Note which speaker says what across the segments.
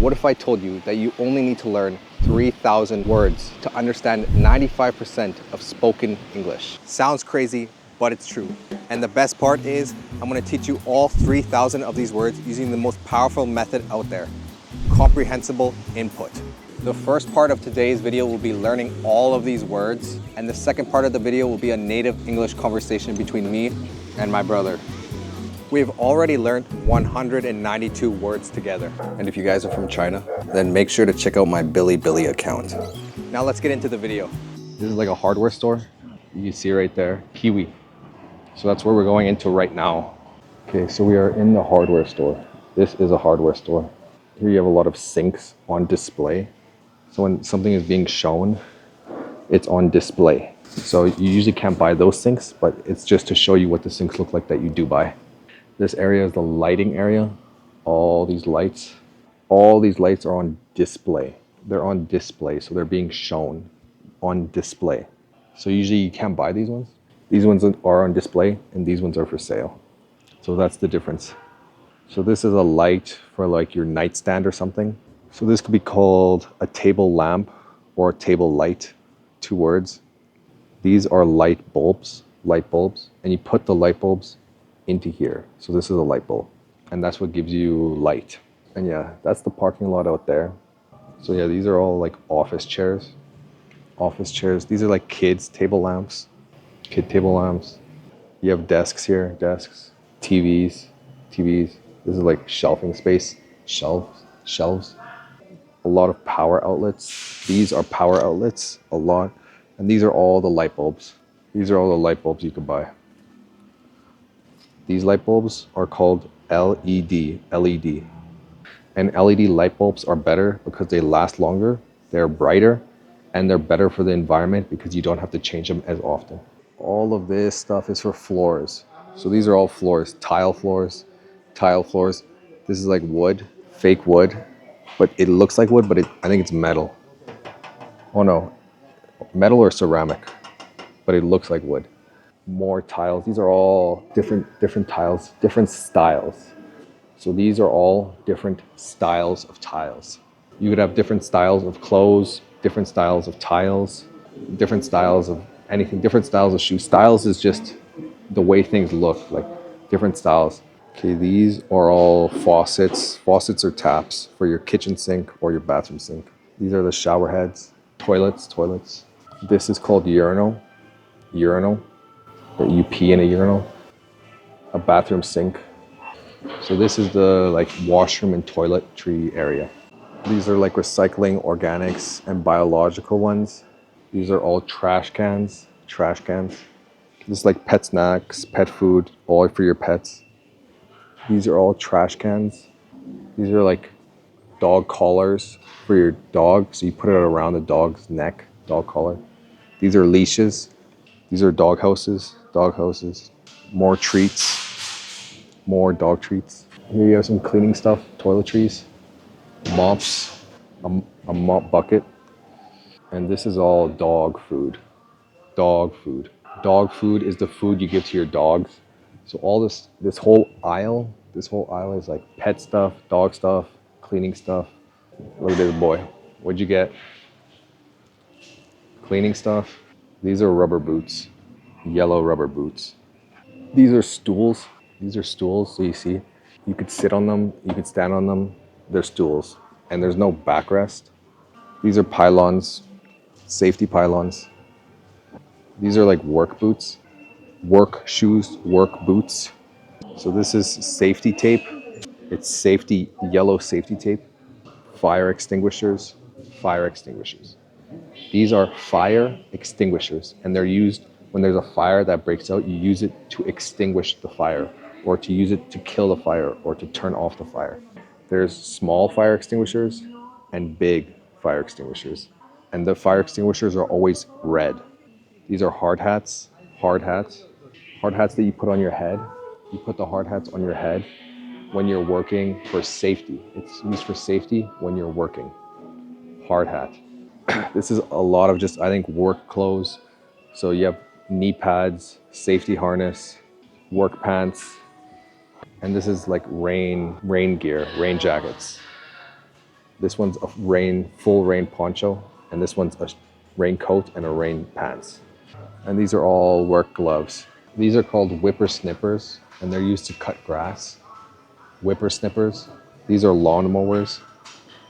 Speaker 1: What if I told you that you only need to learn 3,000 words to understand 95% of spoken English? Sounds crazy, but it's true. And the best part is, I'm gonna teach you all 3,000 of these words using the most powerful method out there, comprehensible input. The first part of today's video will be learning all of these words, and the second part of the video will be a native English conversation between me and my brother. We've already learned 192 words together. And if you guys are from China, then make sure to check out my Bilibili account. Now let's get into the video. This is like a hardware store. You can see right there, Kiwi. So that's where we're going into right now. Okay, so we are in the hardware store. This is a hardware store. Here you have a lot of sinks on display. So when something is being shown, it's on display. So you usually can't buy those sinks, but it's just to show you what the sinks look like that you do buy. This area is the lighting area. All these lights are on display. They're on display, so they're being shown on display. So usually you can't buy these ones. These ones are on display and these ones are for sale. So that's the difference. So this is a light for like your nightstand or something. So this could be called a table lamp or a table light, 2 words. These are light bulbs, and you put the light bulbs into here. So this is a light bulb, and that's what gives you light. And yeah, that's the parking lot out there. So yeah, these are all like office chairs. These are like kids table lamps, kid table lamps. You have desks here, TVs. This is like shelving space, shelves. A lot of power outlets. These are power outlets, a lot. And these are all the light bulbs. These are all the light bulbs you could buy. These light bulbs are called LED. And LED light bulbs are better because they last longer, they're brighter, and they're better for the environment because you don't have to change them as often. All of this stuff is for floors. So these are all floors, tile floors. This is like wood, fake wood, but it looks like wood, but I think it's metal. Oh no, metal or ceramic, but it looks like wood. More tiles. These are all different tiles, different styles. So these are all different styles of tiles. You could have different styles of clothes, different styles of tiles, different styles of anything, different styles of shoes. Styles is just the way things look, like different styles. Okay, these are all faucets. Faucets are taps for your kitchen sink or your bathroom sink. These are the shower heads. Toilets. This is called urinal. That you pee in a urinal. A bathroom sink. So this is the like washroom and toiletry area. These are like recycling, organics, and biological ones. These are all trash cans. This is like pet snacks, pet food, all for your pets. These are all trash cans. These are like dog collars for your dog. So you put it around the dog's neck, dog collar. These are leashes. These are dog houses. More treats, more dog treats. Here you have some cleaning stuff, toiletries, mops, a mop bucket. And this is all dog food. Dog food is the food you give to your dogs. So all this whole aisle is like pet stuff, dog stuff, cleaning stuff. Look at this boy. What'd you get? Cleaning stuff. These are rubber boots, yellow rubber boots. These are stools. So you see, you could sit on them, you could stand on them. They're stools, and there's no backrest. These are pylons, safety pylons. These are like work boots, work shoes, work boots. So this is safety tape. It's yellow safety tape. Fire extinguishers. These are fire extinguishers, and they're used when there's a fire that breaks out. You use it to extinguish the fire, or to use it to kill the fire, or to turn off the fire. There's small fire extinguishers and big fire extinguishers, and the fire extinguishers are always red. These are hard hats that you put on your head. You put the hard hats on your head when you're working for safety. It's used for safety when you're working. Hard hat. This is a lot of just, I think, work clothes. So you have knee pads, safety harness, work pants, and this is like rain gear, rain jackets. This one's a full rain poncho, and this one's a raincoat and a rain pants. And these are all work gloves. These are called whippersnippers, and they're used to cut grass. Whippersnippers. These are lawnmowers.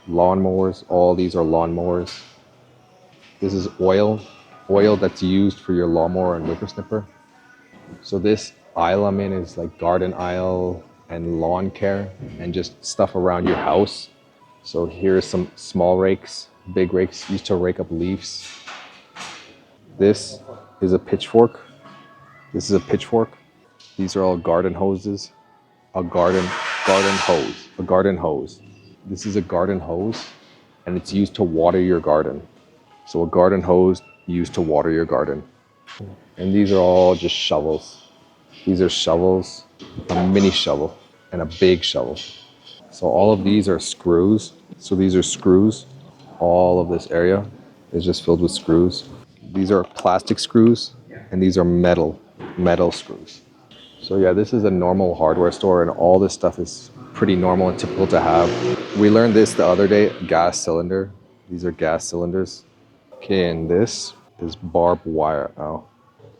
Speaker 1: Lawnmowers, all these are lawnmowers. This is oil that's used for your lawnmower and whippersnipper. So this aisle I'm in is like garden aisle and lawn care and just stuff around your house. So here's some small rakes, big rakes used to rake up leaves. This is a pitchfork. This is a pitchfork. These are all garden hoses. A garden hose. This is a garden hose, and it's used to water your garden. So a garden hose used to water your garden. And these are all just shovels. These are shovels, a mini shovel, and a big shovel. So all of these are screws. So these are screws. All of this area is just filled with screws. These are plastic screws, and these are metal screws. So yeah, this is a normal hardware store, and all this stuff is pretty normal and typical to have. We learned this the other day, gas cylinder. These are gas cylinders. Okay, and this is barbed wire. Oh,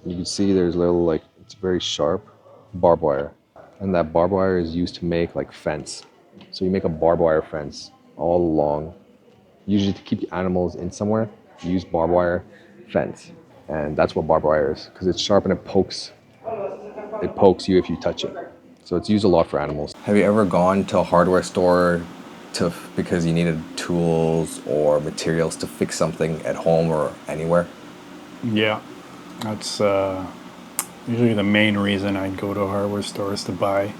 Speaker 1: you can see there's little, like, it's very sharp barbed wire. And that barbed wire is used to make like fence. So you make a barbed wire fence all along. Usually to keep the animals in somewhere, you use barbed wire fence. And that's what barbed wire is, because it's sharp and it pokes you if you touch it. So it's used a lot for animals. Have you ever gone to a hardware store because you needed tools or materials to fix something at home or anywhere?
Speaker 2: Yeah, that's usually the main reason I'd go to a hardware store is to buy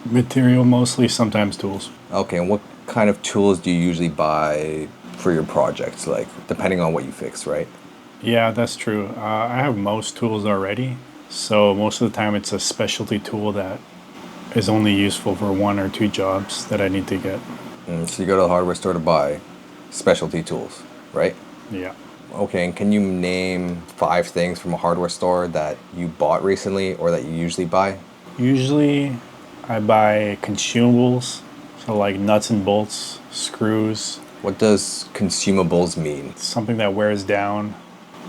Speaker 2: material, mostly, sometimes tools.
Speaker 1: Okay, and what kind of tools do you usually buy for your projects, like depending on what you fix, right?
Speaker 2: Yeah, that's true. I have most tools already, so most of the time it's a specialty tool that is only useful for one or two jobs that I need to get.
Speaker 1: So you go to the hardware store to buy specialty tools, right?
Speaker 2: Yeah.
Speaker 1: Okay, and can you name 5 things from a hardware store that you bought recently or that you usually buy?
Speaker 2: Usually I buy consumables, so like nuts and bolts, screws,
Speaker 1: What does consumables mean?
Speaker 2: something that wears down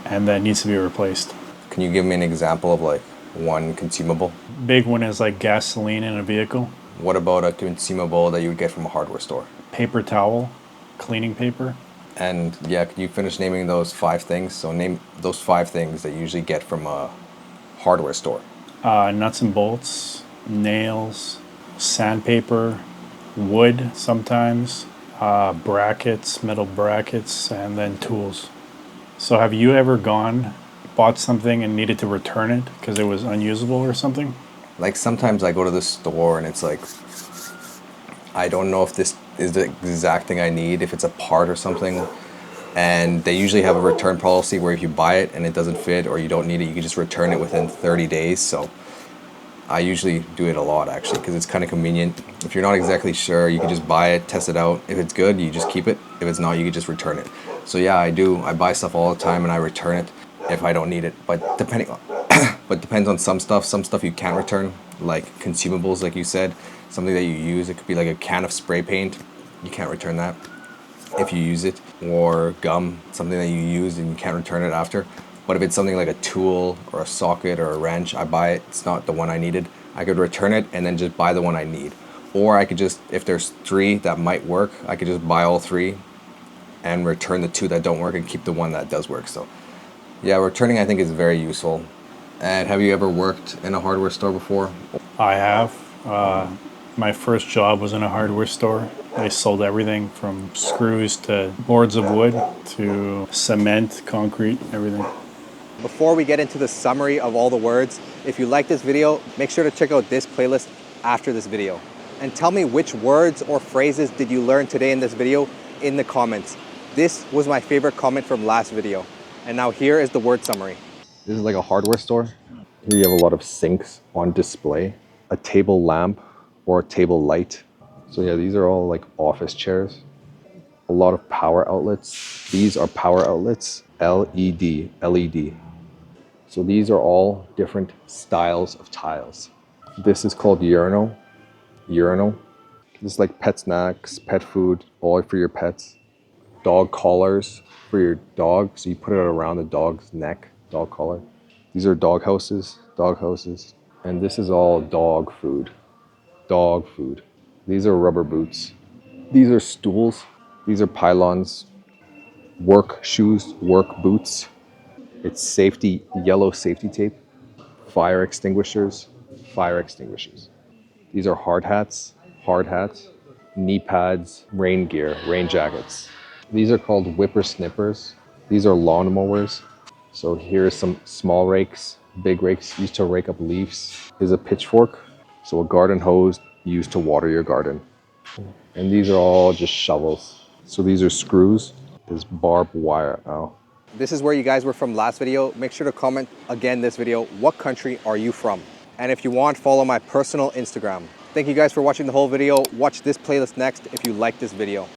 Speaker 2: and that needs to be replaced.
Speaker 1: Can you give me an example of like one consumable?
Speaker 2: Big one is like gasoline in a vehicle,
Speaker 1: What about a consumable that you would get from a hardware store?
Speaker 2: paper towel, cleaning paper.
Speaker 1: And yeah, can you finish naming those 5 things? So name those 5 things that you usually get from a hardware store.
Speaker 2: Nuts and bolts, nails, sandpaper, wood sometimes, brackets, metal brackets, and then tools. So have you ever bought something and needed to return it because it was unusable or something?
Speaker 1: Like sometimes I go to the store and it's like, I don't know if this is the exact thing I need, if it's a part or something. And they usually have a return policy where if you buy it and it doesn't fit or you don't need it, you can just return it within 30 days. So I usually do it a lot actually because it's kind of convenient. If you're not exactly sure, you can just buy it, test it out. If it's good, you just keep it. If it's not, you can just return it. So yeah, I do. I buy stuff all the time and I return it if I don't need it. But depends on some stuff. Some stuff you can't return, like consumables, like you said. Something that you use, it could be like a can of spray paint. You can't return that if you use it. Or gum, something that you use and you can't return it after. But if it's something like a tool or a socket or a wrench, I buy it. It's not the one I needed. I could return it and then just buy the one I need. Or I could just, if there's 3 that might work, I could just buy all 3 and return the 2 that don't work and keep the one that does work. So yeah, returning I think is very useful. And have you ever worked in a hardware store before?
Speaker 2: I have. My first job was in a hardware store. They sold everything from screws to boards of wood to cement, concrete, everything.
Speaker 1: Before we get into the summary of all the words, if you like this video, make sure to check out this playlist after this video. And tell me which words or phrases did you learn today in this video in the comments. This was my favorite comment from last video. And now here is the word summary. This is like a hardware store. Here you have a lot of sinks on display, a table lamp or a table light. So yeah, these are all like office chairs. A lot of power outlets. These are power outlets, LED. So these are all different styles of tiles. This is called urinal. This is like pet snacks, pet food, all for your pets. dog collars for your dog. So you put it around the dog's neck, dog collar. These are dog houses. And this is all dog food. These are rubber boots. These are stools. These are pylons. Work shoes, work boots. It's safety, yellow safety tape. Fire extinguishers. These are hard hats. Knee pads, rain gear, rain jackets. These are called whippersnippers. These are lawn mowers. So here's some small rakes, big rakes used to rake up leaves. Here's a pitchfork. So a garden hose used to water your garden. And these are all just shovels. So these are screws. This barbed wire. Oh. This is where you guys were from last video. Make sure to comment again this video. What country are you from? And if you want, follow my personal Instagram. Thank you guys for watching the whole video. Watch this playlist next if you like this video.